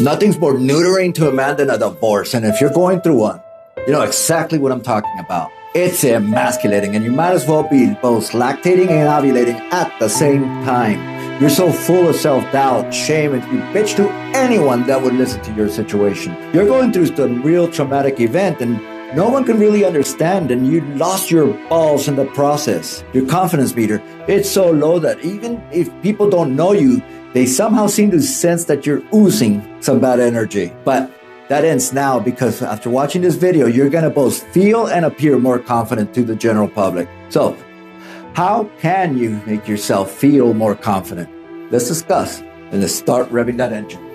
Nothing's more neutering to a man than a divorce. And if you're going through one, you know exactly what I'm talking about. It's emasculating, and you might as well be both lactating and ovulating at the same time. You're so full of self-doubt, shame, and you bitch to anyone that would listen to your situation. You're going through some real traumatic event, and no one can really understand, and you lost your balls in the process. Your confidence meter, it's so low that even if people don't know you, they somehow seem to sense that you're oozing some bad energy. But that ends now, because after watching this video, you're going to both feel and appear more confident to the general public. So, how can you make yourself feel more confident? Let's discuss, and let's start revving that engine.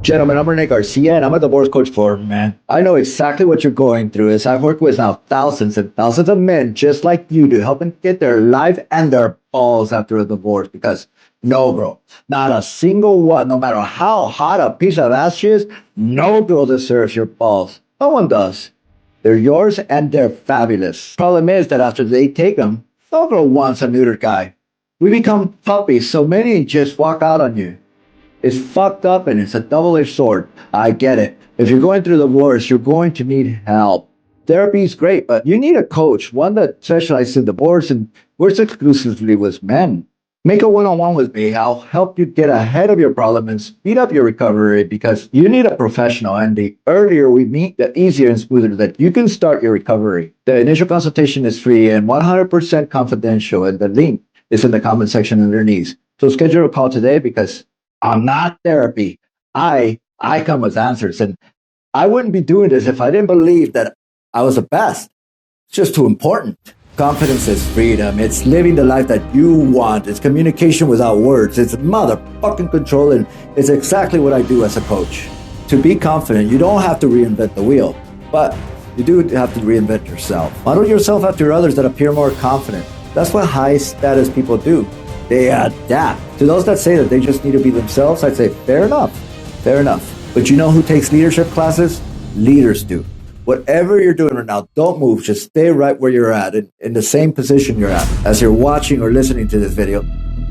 Gentlemen, I'm Rene Garcia, and I'm a divorce coach for men. I know exactly what you're going through, as I've worked with now thousands and thousands of men just like you to help them get their life and their balls after a divorce. Because no, bro, not a single one, no matter how hot a piece of ass she is, no girl deserves your balls. No one does. They're yours and they're fabulous. Problem is that after they take them, no girl wants a neutered guy. We become puppies, so many just walk out on you. It's fucked up and it's a double-edged sword. I get it. If you're going through the divorce, you're going to need help. Therapy is great, but you need a coach, one that specializes in divorce and works exclusively with men. Make a one-on-one with me. I'll help you get ahead of your problem and speed up your recovery, because you need a professional, and the earlier we meet, the easier and smoother that you can start your recovery. The initial consultation is free and 100% confidential, and the link is in the comment section underneath. So schedule a call today, because I'm not therapy. I come with answers, and I wouldn't be doing this if I didn't believe that I was the best. It's just too important. Confidence is freedom. It's living the life that you want. It's communication without words. It's motherfucking control, and it's exactly what I do as a coach. To be confident, you don't have to reinvent the wheel, but you do have to reinvent yourself. Model yourself after others that appear more confident. That's what high status people do. They adapt. To those that say that they just need to be themselves, I'd say, fair enough. Fair enough. But you know who takes leadership classes? Leaders do. Whatever you're doing right now, don't move. Just stay right where you're at, in the same position you're at. As you're watching or listening to this video,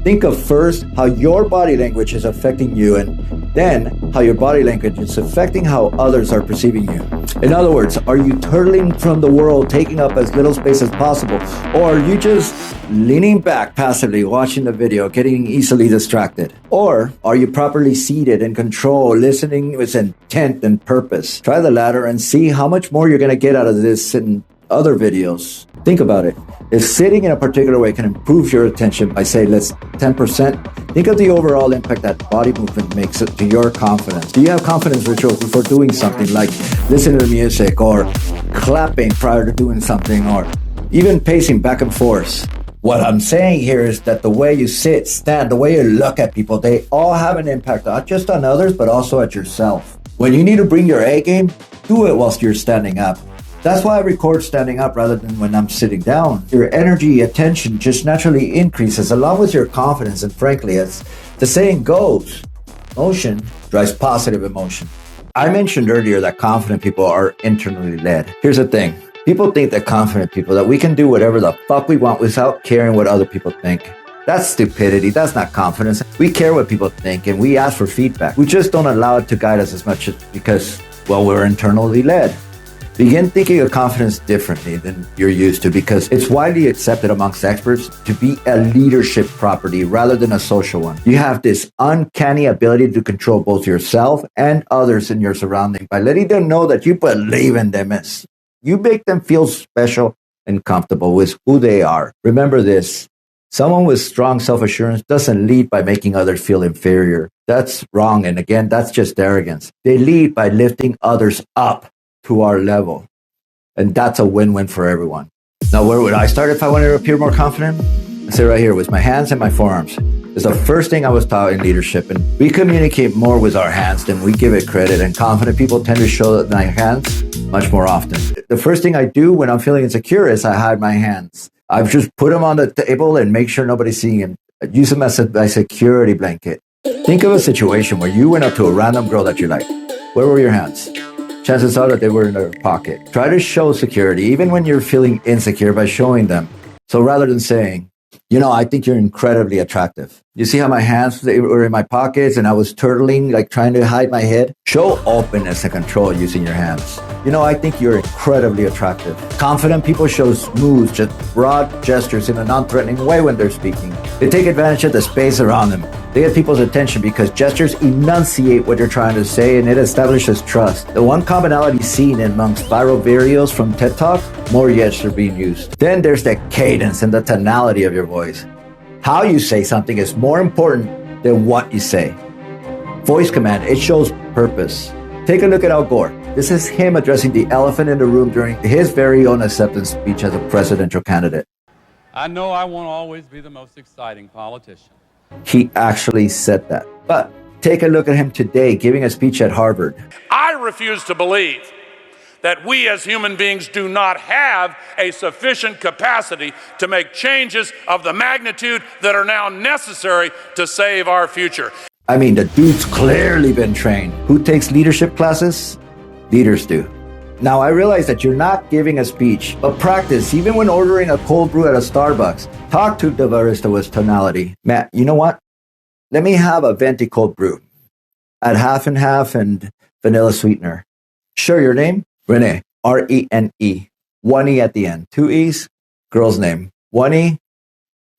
think of first how your body language is affecting you, and then how your body language is affecting how others are perceiving you. In other words, are you turtling from the world, taking up as little space as possible? Or are you just leaning back passively, watching the video, getting easily distracted? Or are you properly seated in control, listening with intent and purpose? Try the latter and see how much more you're going to get out of this in other videos. Think about it. If sitting in a particular way can improve your attention by, say, let's 10%, think of the overall impact that body movement makes to your confidence. Do you have confidence rituals before doing something, like listening to music or clapping prior to doing something, or even pacing back and forth? What I'm saying here is that the way you sit, stand, the way you look at people, they all have an impact, not just on others, but also at yourself. When you need to bring your A game, do it whilst you're standing up. That's why I record standing up rather than when I'm sitting down. Your energy, attention just naturally increases along with your confidence. And frankly, as the saying goes, motion drives positive emotion. I mentioned earlier that confident people are internally led. Here's the thing. People think that confident people, that we can do whatever the fuck we want without caring what other people think. That's stupidity. That's not confidence. We care what people think, and we ask for feedback. We just don't allow it to guide us as much because, well, we're internally led. Begin thinking of confidence differently than you're used to, because it's widely accepted amongst experts to be a leadership property rather than a social one. You have this uncanny ability to control both yourself and others in your surroundings by letting them know that you believe in them. You make them feel special and comfortable with who they are. Remember this. Someone with strong self-assurance doesn't lead by making others feel inferior. That's wrong. And again, that's just arrogance. They lead by lifting others up to our level. And that's a win-win for everyone. Now, where would I start if I wanted to appear more confident? I say right here, with my hands and my forearms. It's the first thing I was taught in leadership. And we communicate more with our hands than we give it credit. And confident people tend to show my hands much more often. The first thing I do when I'm feeling insecure is I hide my hands. I just put them on the table and make sure nobody's seeing them. I use them as a security blanket. Think of a situation where you went up to a random girl that you like. Where were your hands? Chances are that they were in their pocket. Try to show security, even when you're feeling insecure, by showing them. So rather than saying, I think you're incredibly attractive. You see how my hands they were in my pockets and I was turtling, like trying to hide my head? Show openness and control using your hands. I think you're incredibly attractive. Confident people show smooth, just broad gestures in a non-threatening way when they're speaking. They take advantage of the space around them. They get people's attention because gestures enunciate what you're trying to say and it establishes trust. The one commonality seen amongst viral videos from TED Talks, more yes are being used. Then there's the cadence and the tonality of your voice. How you say something is more important than what you say. Voice command, it shows purpose. Take a look at Al Gore. This is him addressing the elephant in the room during his very own acceptance speech as a presidential candidate. I know I won't always be the most exciting politician. He actually said that. But take a look at him today giving a speech at Harvard. I refuse to believe that we as human beings do not have a sufficient capacity to make changes of the magnitude that are now necessary to save our future. I mean, the dude's clearly been trained. Who takes leadership classes? Leaders do. Now, I realize that you're not giving a speech, but practice, even when ordering a cold brew at a Starbucks. Talk to the barista with tonality. Matt, you know what? Let me have a venti cold brew. Add half and half and vanilla sweetener. Sure, your name? Rene. R-E-N-E. One E at the end. Two E's. Girl's name. One E.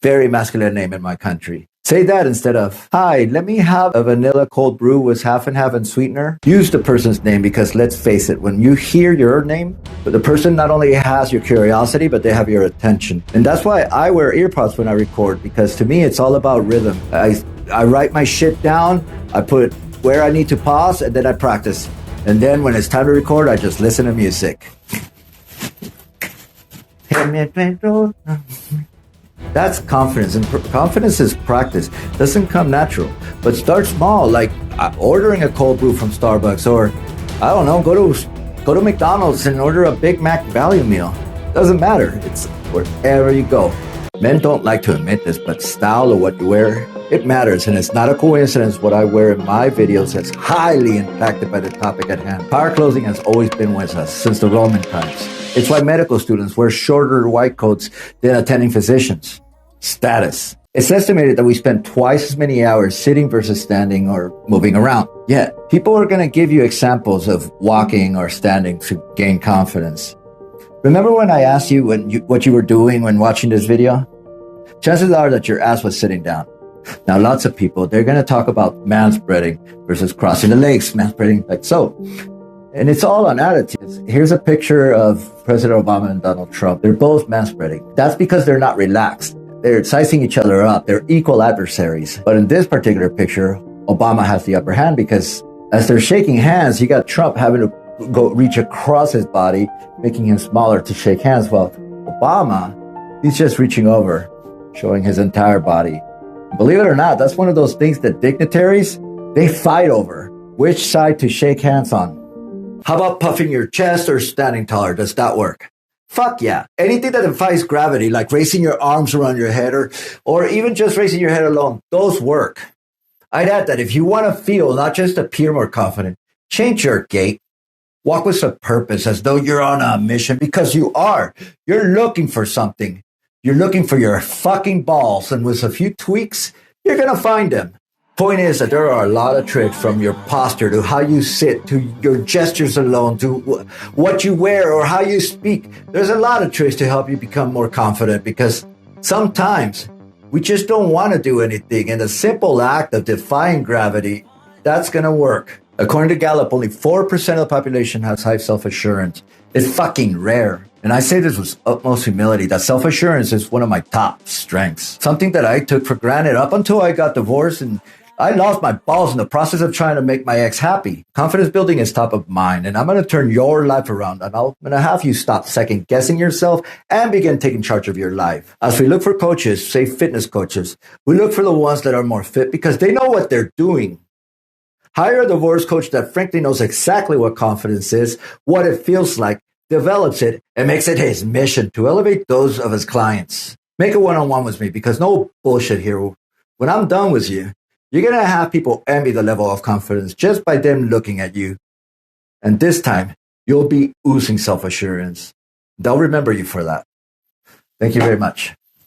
Very masculine name in my country. Say that instead of, hi, let me have a vanilla cold brew with half and half and sweetener. Use the person's name because let's face it, when you hear your name, the person not only has your curiosity, but they have your attention. And that's why I wear earpods when I record, because to me, it's all about rhythm. I write my shit down, I put where I need to pause, and then I practice. And then when it's time to record, I just listen to music. That's confidence, and confidence is practice. Doesn't come natural, but start small, like ordering a cold brew from Starbucks, or I don't know, go to McDonald's and order a Big Mac value meal. Doesn't matter. It's wherever you go. Men don't like to admit this, but style or what you wear, it matters, and it's not a coincidence what I wear in my videos that's highly impacted by the topic at hand. Power clothing has always been with us since the Roman times. It's why medical students wear shorter white coats than attending physicians. Status. It's estimated that we spend twice as many hours sitting versus standing or moving around. Yet, people are going to give you examples of walking or standing to gain confidence. Remember when I asked you what you were doing when watching this video? Chances are that your ass was sitting down. Now, lots of people, they're going to talk about manspreading versus crossing the legs, manspreading like so. And it's all on attitudes. Here's a picture of President Obama and Donald Trump. They're both manspreading. That's because they're not relaxed. They're sizing each other up. They're equal adversaries. But in this particular picture, Obama has the upper hand because as they're shaking hands, you got Trump having to go reach across his body, making him smaller to shake hands. Well, Obama, he's just reaching over, showing his entire body. Believe it or not, that's one of those things that dignitaries, they fight over which side to shake hands on. How about puffing your chest or standing taller? Does that work? Fuck yeah. Anything that defies gravity, like raising your arms around your head or even just raising your head alone, those work. I'd add that if you want to feel, not just appear more confident, change your gait. Walk with a purpose as though you're on a mission because you are. You're looking for something. You're looking for your fucking balls, and with a few tweaks, you're going to find them. Point is that there are a lot of tricks from your posture to how you sit, to your gestures alone, to what you wear or how you speak. There's a lot of tricks to help you become more confident because sometimes we just don't want to do anything. And the simple act of defying gravity, that's going to work. According to Gallup, only 4% of the population has high self-assurance. It's fucking rare. And I say this with utmost humility, that self-assurance is one of my top strengths. Something that I took for granted up until I got divorced and I lost my balls in the process of trying to make my ex happy. Confidence building is top of mind, and I'm going to turn your life around, and I'm going to have you stop second guessing yourself and begin taking charge of your life. As we look for coaches, say fitness coaches, we look for the ones that are more fit because they know what they're doing. Hire a divorce coach that frankly knows exactly what confidence is, what it feels like, develops it, and makes it his mission to elevate those of his clients. Make a one-on-one with me because no bullshit here. When I'm done with you, you're going to have people envy the level of confidence just by them looking at you. And this time, you'll be oozing self-assurance. They'll remember you for that. Thank you very much.